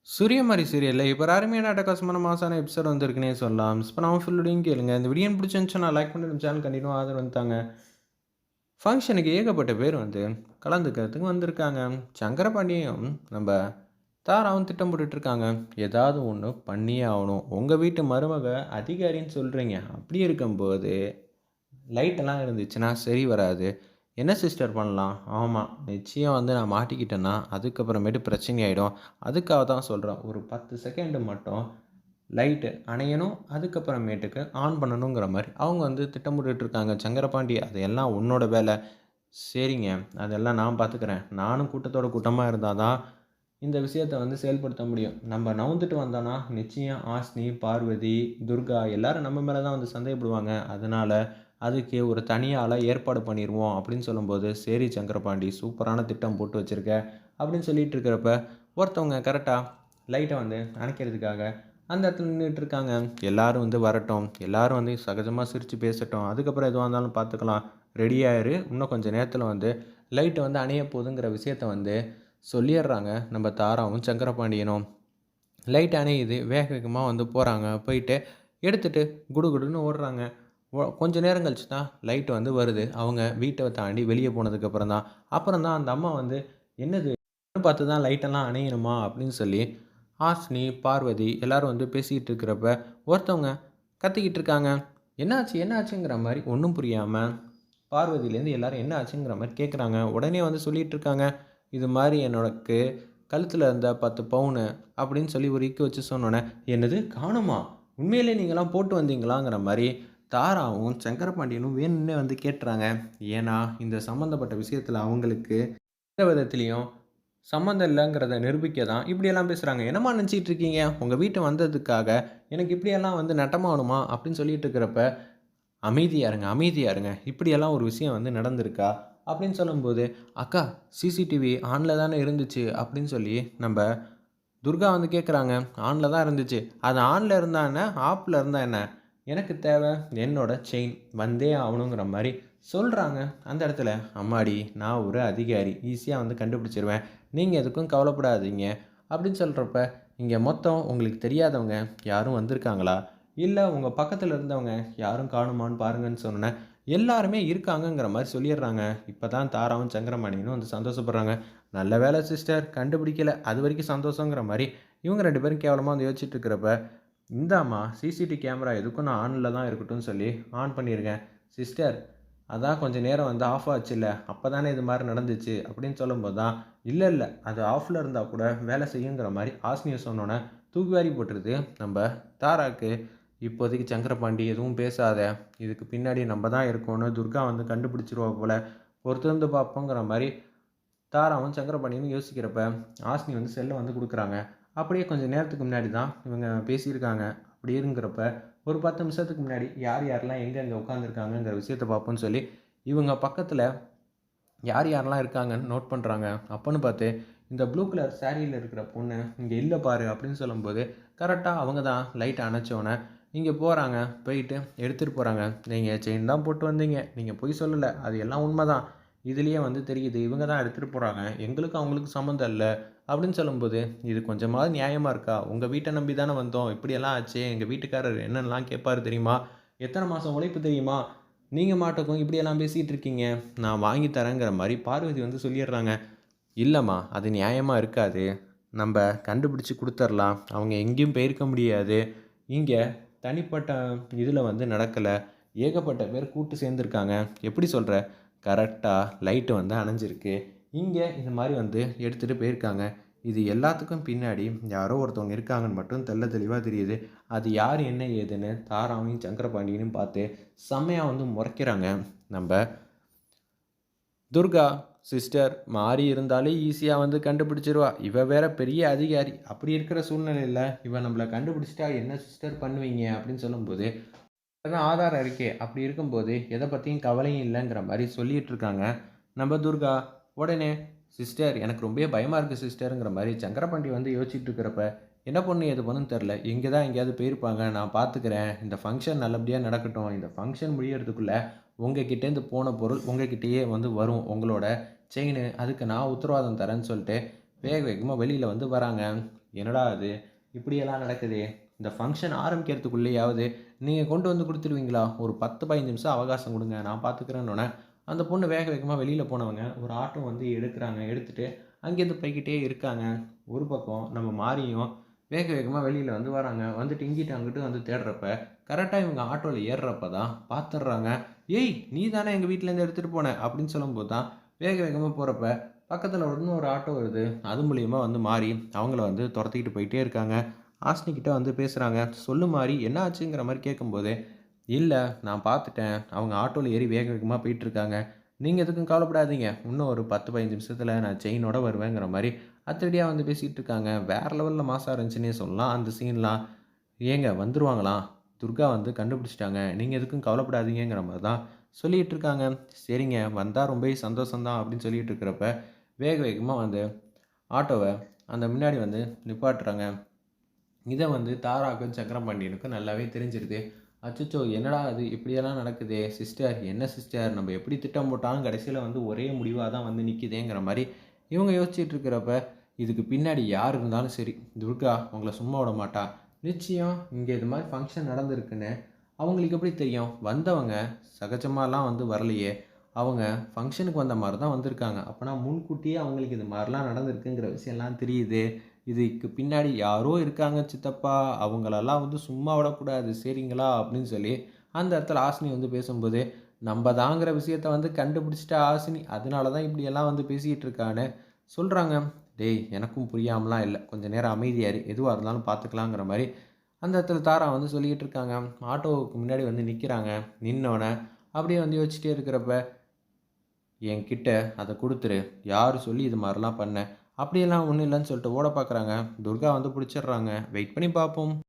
சூரியமாரி சீரியல்ல இப்ப ஒரு அருமையான அட்டகாசமான மாசான எபிசோட் வந்திருக்குன்னே சொல்லலாம். மிஸ் பண்ணாம ஃபுல்லோடையும் கேளுங்க. இந்த வீடியோ பிடிச்சிருந்துச்சுன்னா லைக் பண்ணிட்டு நம்ம சேனல் கண்டினியூ ஆதரவு தாங்க. ஃபங்ஷனுக்கு ஏகப்பட்ட பேர் வந்து கலந்துக்கிறதுக்கு வந்திருக்காங்க. சங்கரபாண்டியும் நம்ம தாராவும் திட்டம் போட்டுட்டு இருக்காங்க. ஏதாவது ஒண்ணு பண்ணியே ஆவணும். உங்க வீட்டு மருமக அதிகாரின்னு சொல்றீங்க. அப்படி இருக்கும்போது லைட்டெல்லாம் இருந்துச்சுன்னா சரி வராது. என்ன சிஸ்டர் பண்ணலாம்? ஆமா. நிச்சயம் வந்து நான் மாட்டிக்கிட்டேன்னா, அதுக்கப்புறமேட்டு பிரச்சனை ஆயிடும். அதுக்காக தான் சொல்றேன். ஒரு 10 செகண்ட் மட்டும் லைட்டு அணையணும். அதுக்கப்புறமேட்டுக்கு ஆன் பண்ணணுங்கிற மாரி அவங்க வந்து திட்டமிட்டுட்டு இருக்காங்க. சங்கரபாண்டி அது உன்னோட வேலை. சரிங்க. அதெல்லாம் நான் பார்த்துக்கிறேன். நானும் கூட்டத்தோட கூட்டமா இருந்தா தான் இந்த விஷயத்த வந்து செயல்படுத்த முடியும். நம்ம நவுந்துட்டு வந்தோம்னா, நிச்சயம் ஆஷ்னி, பார்வதி, துர்கா எல்லாரும் நம்ம மேல தான் வந்து சந்தேகப்படுவாங்க. அதனால அதுக்கு ஒரு தனி ஆளா ஏற்பாடு பண்ணிருவோம் அப்படின்னு சொல்லும்போது, "சரி சங்கரபாண்டி சூப்பரான திட்டம் போட்டு வச்சிருக்க" அப்படின்னு சொல்லிட்டு இருக்கிறப்ப, ஒருத்தவங்க கரெக்ட்டா லைட்ட வந்து அணைக்கிறதுக்காக அந்த இடத்துல நின்னுட்டு இருக்காங்க. எல்லாரும் வந்து வரட்டும். எல்லாரும் வந்து சகஜமா சிரிச்சு பேசட்டும். அதுக்கப்புறம் எதுவா இருந்தாலும் பார்த்துக்கலாம். ரெடியா இரு. இன்னும் கொஞ்சம் நேரத்தில வந்து லைட் வந்து அணைய போதுங்கிற விஷயத்த வந்து சொல்லிர்றாங்க. நம்ம தாராவும், சங்கரபாண்டியனும். லைட் அணையுது. வேக வேகமா வந்து போறாங்க. போயிட்டு எடுத்துட்டு குடுகுடுன்னு ஓடுறாங்க. கொஞ்ச நேரம் கழிச்சு தான் லைட் வந்து வருது. அவங்க வீட்ட தாண்டி வெளிய போனதுக்கப்புறம் தான். அப்புறம் தான் அந்த அம்மா வந்து, "என்னது பார்த்து தான் லைட்டெல்லாம் அணையணுமா?" அப்படின்னு சொல்லி ஹாசினி, பார்வதி எல்லாரும் வந்து பேசிக்கிட்டு இருக்கிறப்ப, ஒருத்தவங்க கத்திக்கிட்டு இருக்காங்க. "என்னாச்சு? என்னாச்சுங்கிற?" மாரி ஒண்ணும் புரியாம பார்வதியிலேருந்து எல்லாரும் என்ன ஆச்சுங்கிற மாரி கேட்குறாங்க. உடனே வந்து சொல்லிட்டு இருக்காங்க. இது மாரி எனக்கு கழுத்தில இருந்த 10 பவுனு அப்படின்னு சொல்லி ஒரு இக்கு வச்சு சொன்னோனே, "என்னது காணுமா? உண்மையிலே நீங்கலாம் போட்டு வந்தீங்களாங்கிற?" மாரி தாராவும், சங்கரபாண்டியனும் வேணும்னே வந்து கேட்டுறாங்க. ஏன்னா, இந்த சம்மந்தப்பட்ட விஷயத்தில அவங்களுக்கு எந்த விதத்திலயும் சம்மந்தம் இல்லங்கிறத நிரூபிக்க தான் இப்படியெல்லாம் பேசுறாங்க. "என்னம்மா நெனச்சிட்டு இருக்கீங்க? உங்க வீட்டு வந்ததுக்காக எனக்கு இப்படியெல்லாம் வந்து நட்டமாகணுமா?" அப்படின்னு சொல்லிட்டு இருக்கிறப்ப அமைதியா இருங்க, அமைதியா இருங்க. இப்படியெல்லாம் ஒரு விஷயம் வந்து நடந்திருக்கா? அப்படின்னு சொல்லும்போது, "அக்கா சிசிடிவி ஆன்ல தானே இருந்துச்சு." அப்படின்னு சொல்லி நம்ப துர்கா வந்து கேட்குறாங்க. "ஆன்ல தான் இருந்துச்சு." அது ஆன்ல இருந்தா என்ன? ஆஃப்ல இருந்தா என்ன? எனக்கு தேவை என்னோட செயின். வந்தே ஆவணுங்கிற மாரி சொல்றாங்க. அந்த இடத்துல, "அம்மாடி! நான் ஒரு அதிகாரி. ஈஸியா வந்து கண்டுபிடிச்சுருவேன். நீங்க எதுக்கும் கவலைப்படாதீங்க." அப்படின்னு சொல்றப்ப, "இங்க மொத்தம் உங்களுக்கு தெரியாதவங்க யாரும் வந்திருக்காங்களா? இல்ல உங்க பக்கத்துல இருந்தவங்க யாரும் காணுமான்னு பாருங்கன்னு சொன்னோனே, எல்லாருமே இருக்காங்கங்கிற மாரி சொல்லிர்றாங்க. இப்பதான் தாராவும், சங்கரமணியும் வந்து சந்தோஷப்படுறாங்க. நல்ல வேலை சிஸ்டர் கண்டுபிடிக்கல. அதுவரைக்கும் சந்தோஷங்கிற மாரி இவங்க 2 பேரும் கேவலமா வந்து யோசிச்சுட்டு இருக்கிறப்ப, இந்தாம்மா சிசிடி கேமரா எதுக்கும் நான் ஆன்ல தான் இருக்கட்டும்னு சொல்லி ஆன் பண்ணியிருக்கேன். சிஸ்டர் அதான் கொஞ்சம் நேரம் வந்து ஆஃப் ஆச்சுல்ல. அப்பதானே இது மாரி நடந்துச்சு அப்படின்னு சொல்லும்போது தான், இல்ல இல்ல அது ஆஃப்ல இருந்தா கூட வேலை செய்யுங்கிற மாரி ஹாசினிய சொன்னோனே, தூக்கி வாரி போட்டுருது நம்ப தாராக்கு. இப்போதைக்கு சங்கரபாண்டி எதுவும் பேசாத. இதுக்கு பின்னாடி நம்ம தான் இருக்கோம்னு துர்கா வந்து கண்டுபிடிச்சுருவா போல. பொறுத்திருந்து பார்ப்போங்கிற மாரி தாராவும், சங்கரபாண்டியனும் யோசிக்கிறப்ப, ஹாசினி வந்து செல்ல வந்து குடுக்குறாங்க. அப்படியே கொஞ்சம் நேரத்துக்கு முன்னாடி தான் இவங்க பேசியிருக்காங்க. அப்படி இருங்கிறப்ப, ஒரு 10 நிமிஷத்துக்கு முன்னாடி யார் யாரெல்லாம் எங்கெங்க உட்காந்துருக்காங்கங்கிற விஷயத்த பார்ப்போம்ன்னு சொல்லி, இவங்க பக்கத்துல யார் யாரெல்லாம் இருக்காங்கன்னு நோட் பண்றாங்க. அப்பன்னு பார்த்து, இந்த ப்ளூ கலர் சாரியில இருக்கிற பொண்ணு, "இங்க இல்ல பாரு" அப்படின்னு சொல்லும்போது, கரெக்ட்டா அவங்க தான் லைட்ட அணைச்சோனே, இங்க போறாங்க. போயிட்டு எடுத்துட்டு போறாங்க. "நீங்க செயின் தான் போட்டு வந்தீங்க. நீங்க பொய் சொல்லல. அது எல்லாம் உண்மதான். இதுலயே வந்து தெரியுது. இவங்க தான் எடுத்துட்டு போறாங்க. எங்களுக்கும் அவங்களுக்கும் சம்மந்தம் இல்ல." அப்படின்னு சொல்லும்போது, "இது கொஞ்சமாவது நியாயமா இருக்கா? உங்க வீட்ட நம்பி தானே வந்தோம். இப்படியெல்லாம் ஆச்சே. எங்க வீட்டுக்காரர் என்னென்னலாம் கேட்பாரு தெரியுமா? எத்தன மாசம் உழைப்பு தெரியுமா? நீங்க மாட்டுக்கும் இப்படியெல்லாம் பேசிட்டு இருக்கீங்க." நான் வாங்கி தரேங்கிற மாரி பார்வதி வந்து சொல்லிர்றாங்க. இல்லம்மா, அது நியாயமா இருக்காது. நம்ப கண்டுபிடிச்சு குடுத்தரலாம். அவங்க எங்கேயும் போயிருக்க முடியாது. இங்க தனிப்பட்ட இதுல வந்து நடக்கல. ஏகப்பட்ட பேர் கூட்டு சேர்ந்திருக்காங்க. எப்படி சொல்ற? கரெக்ட்டா லைட் வந்து அணைஞ்சிருக்கு. இங்க இந்த மாரி வந்து எடுத்துட்டு போயிருக்காங்க. இது எல்லாத்துக்கும் பின்னாடி யாரோ ஒருத்தவங்க இருக்காங்கன்னு மட்டும் தெள்ள தெளிவா தெரியுது. அது யார், என்ன ஏதுன்னு தாராவையும், சங்கரபாண்டியனையும் பார்த்து செம்மையா வந்து மொறைக்கிறாங்க. நம்ப துர்கா சிஸ்டர் மாறி இருந்தாலே ஈஸியா வந்து கண்டுபிடிச்சிருவா. இவ வேற பெரிய அதிகாரி. அப்படி இருக்கிற சூழ்நிலையில, இவ நம்மள கண்டுபிடிச்சிட்டா என்ன சிஸ்டர் பண்ணுவீங்க? அப்படின்னு சொல்லும்போது, அதான் ஆதாரம் இருக்கே. அப்படி இருக்கும்போது எத பத்தியும் கவலையும் இல்லங்கிற மாரி சொல்லிட்டு இருக்காங்க. நம்ம துர்கா உடனே, "சிஸ்டர் எனக்கு ரொம்பவே பயமா இருக்கு சிஸ்டர்ங்கிற" மாரி சங்கரபாண்டி வந்து யோசிச்சுட்டு இருக்கிறப்ப, என்ன பண்ணு ஏது பண்ணுன்னு தெரியல. இங்க தான் எங்கேயாவது போயிருப்பாங்க. நான் பார்த்துக்கிறேன். இந்த ஃபங்ஷன் நல்லபடியா நடக்கட்டும். இந்த ஃபங்ஷன் முடியறதுக்குள்ள உங்க கிட்டேருந்து போன பொருள் உங்க கிட்டயே வந்து வரும். உங்களோட செயினு அதுக்கு நான் உத்தரவாதம் தரேன்னு சொல்லிட்டு வேக வேகமா வெளியில வந்து வராங்க. என்னடா அது இப்படியெல்லாம் நடக்குதே! இந்த ஃபங்ஷன் ஆரம்பிக்கிறதுக்குள்ளேயாவது நீங்கள் கொண்டு வந்து கொடுத்துருவீங்களா? ஒரு 10, 15 நிமிஷம் அவகாசம் கொடுங்க, நான் பார்த்துக்கிறேன்னோன்னே, அந்த பொண்ணு வேக வேகமாக வெளியில் போனவங்க ஒரு ஆட்டோ வந்து எடுக்கிறாங்க. எடுத்துட்டு அங்கேருந்து போய்க்கிட்டே இருக்காங்க. ஒரு பக்கம் நம்ம மாரியும் வேக வேகமாக வெளியில் வந்து வராங்க. வந்துட்டு இங்கிட்டு அங்கிட்டு வந்து தேடுறப்ப, கரெக்டாக இவங்க ஆட்டோவில் ஏறுறப்ப தான் பார்த்துடுறாங்க. "ஏய்! நீ தானே எங்கள் வீட்டிலேருந்து எடுத்துகிட்டு போன" அப்படின்னு சொல்லும்போது தான் வேக வேகமாக போகிறப்ப பக்கத்தில் இன்னொரு ஆட்டோ வருது. அது மூலியமா வந்து மாறி அவங்கள வந்து துரத்திக்கிட்டு போயிட்டே இருக்காங்க. ஹாசினி கிட்ட வந்து பேசுகிறாங்க. "சொல்லு மாறி என்ன ஆச்சுங்கிற" மாதிரி கேட்கும்போது, "இல்லை நான் பார்த்துட்டேன். அவங்க ஆட்டோவில் ஏறி வேக வேகமாக போயிட்டுருக்காங்க. நீங்கள் எதுக்கும் கவலைப்படாதீங்க. இன்னும் ஒரு 10, 15 நிமிஷத்தில் நான் செயினோட வருவேங்கிற மாதிரி அத்தடியாக வந்து பேசிகிட்டு இருக்காங்க. வேறு லெவலில் மாசா இருந்துச்சுன்னே சொல்லலாம் அந்த சீன்லாம். ஏங்க வந்துருவாங்களாம். துர்கா வந்து கண்டுபிடிச்சிட்டாங்க. நீங்க எதுக்கும் கவலைப்படாதீங்கங்கிற மாரி தான் சொல்லிட்டு இருக்காங்க. சரிங்க வந்தா ரொம்பவே சந்தோஷம் தான் அப்படின்னு சொல்லிட்டு இருக்கிறப்ப, வேக வேகமா வந்து ஆட்டோவ அந்த முன்னாடி வந்து நிப்பாட்டுறாங்க. இத வந்து தாராக்கும், சக்கரபாண்டியனுக்கும் நல்லாவே தெரிஞ்சிருது. அச்சச்சோ! என்னடா இது இப்படியெல்லாம் நடக்குதே! சிஸ்டர் என்ன சிஸ்டர் நம்ம எப்படி திட்டம் போட்டாலும் கடைசியில வந்து ஒரே முடிவா தான் வந்து நிக்குதேங்கிற மாரி இவங்க யோசிச்சுட்டு இருக்கிறப்ப, இதுக்கு பின்னாடி யார் இருந்தாலும் சரி, துர்கா உங்கள சும்மா விட மாட்டா. நிச்சயம் இங்க இது மாரி ஃபங்ஷன் நடந்திருக்குன்னு அவங்களுக்கு எப்படி தெரியும்? வந்தவங்க சகஜமாலாம் வந்து வரலையே! அவங்க ஃபங்ஷனுக்கு வந்த மாரி தான் வந்திருக்காங்க. அப்பன்னா முன்கூட்டியே அவங்களுக்கு இது மாரிலாம் நடந்திருக்குங்கிற விஷயம்லாம் தெரியுது. இதுக்கு பின்னாடி யாரோ இருக்காங்க சித்தப்பா. அவங்களெல்லாம் வந்து சும்மா விடக்கூடாது சரிங்களா? அப்படின்னு சொல்லி அந்த இடத்துல ஹாசினி வந்து பேசும்போது, நம்ப தாங்கிற விஷயத்த வந்து கண்டுபிடிச்சுட்டா ஹாசினி. அதனால தான் இப்படியெல்லாம் வந்து பேசிக்கிட்டு இருக்கான்னு சொல்றாங்க. டேய்! எனக்கும் புரியாமலாம் இல்ல. கொஞ்ச நேரம் அமைதியா இரு. எதுவா இருந்தாலும் பார்த்துக்கலாங்கிற மாரி அந்த இடத்துல தாரா வந்து சொல்லிக்கிட்டு இருக்காங்க. ஆட்டோவுக்கு முன்னாடி வந்து நிக்கிறாங்க. நின்னோனே அப்படியே வந்து யோசிச்சுட்டே இருக்கிறப்ப, "என்கிட்ட அத குடுத்துரு. யாரு சொல்லி இது மாரிலாம் பண்ண?" அப்படியெல்லாம் ஒண்ணும் இல்லன்னு சொல்லிட்டு ஓட பார்க்குறாங்க. துர்கா வந்து புடிச்சிடுறாங்க. வெயிட் பண்ணி பார்ப்போம்.